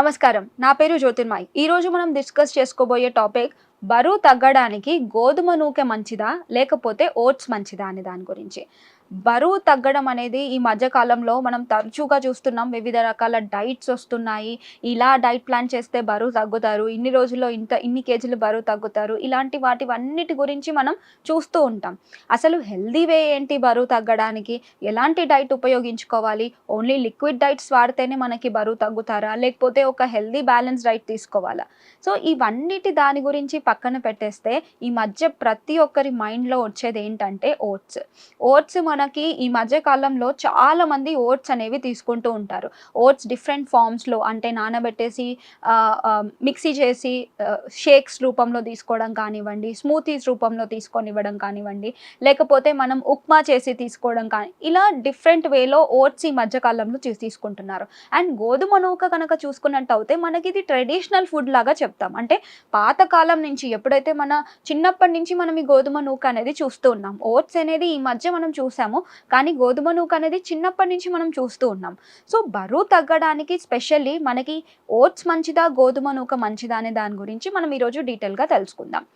నమస్కారం. నా పేరు జ్యోతిర్మయి. ఈరోజు మనం డిస్కస్ చేసుకోబోయే టాపిక్ బరువు తగ్గడానికి గోధుమ నూక మంచిదా? లేకపోతే ఓట్స్ మంచిదా? అనే దాని గురించి. బరువు తగ్గడం అనేది ఈ మధ్య కాలంలో మనం తరచుగా చూస్తున్నాం. వివిధ రకాల డైట్స్ వస్తున్నాయి. ఇలా డైట్ ప్లాన్ చేస్తే బరువు తగ్గుతారు. ఇన్ని రోజుల్లో ఇన్ని కేజీలు బరువు తగ్గుతారు. ఇలాంటి వాటివన్నిటి గురించి మనం చూస్తూ ఉంటాం. అసలు హెల్తీ వే ఏంటి బరువు తగ్గడానికి? ఎలాంటి డైట్ ఉపయోగించుకోవాలి? ఓన్లీ లిక్విడ్ డైట్స్ వాడితేనే మనకి బరువు తగ్గుతారా? లేకపోతే ఒక హెల్తీ బ్యాలెన్స్ డైట్ తీసుకోవాలా? సో, ఇవన్నిటి దాని గురించి పక్కన పెట్టేస్తే ఈ మధ్య ప్రతి ఒక్కరి మైండ్‌లో వచ్చేదేంటంటే ఓట్స్. ఓట్స్ మనకి ఈ మధ్య కాలంలో చాలామంది ఓట్స్ అనేవి తీసుకుంటూ ఉంటారు. ఓట్స్ డిఫరెంట్ ఫార్మ్స్‌లో అంటే నానబెట్టేసి మిక్సీ చేసి షేక్స్ రూపంలో తీసుకోవడం కానివ్వండి, స్మూతీస్ రూపంలో తీసుకొనివ్వడం కానివ్వండి, లేకపోతే మనం ఉప్మా చేసి తీసుకోవడం కానీ, ఇలా డిఫరెంట్ వేలో ఓట్స్ ఈ మధ్య కాలంలో తీసుకుంటున్నారు. అండ్ గోధుమ నూక కనుక చూసుకున్నట్టయితే మనకిది ట్రెడిషనల్ ఫుడ్ లాగా చెప్తాం. అంటే పాతకాలం నుంచి ఎప్పుడైతే చిన్నప్పటి నుంచి మనం ఈ గోధుమ నూక అనేది చూస్తూ ఉన్నాం. ఓట్స్ అనేది ఈ మధ్య మనం చూసాము. కానీ గోధుమ నూక అనేది చిన్నప్పటి నుంచి మనం చూస్తూ ఉన్నాం. సో, బరువు తగ్గడానికి స్పెషల్లీ మనకి ఓట్స్ మంచిదా? గోధుమ నూక మంచిదా? అనే దాని గురించి మనం ఈరోజు డీటెయిల్‌గా తెలుసుకుందాం.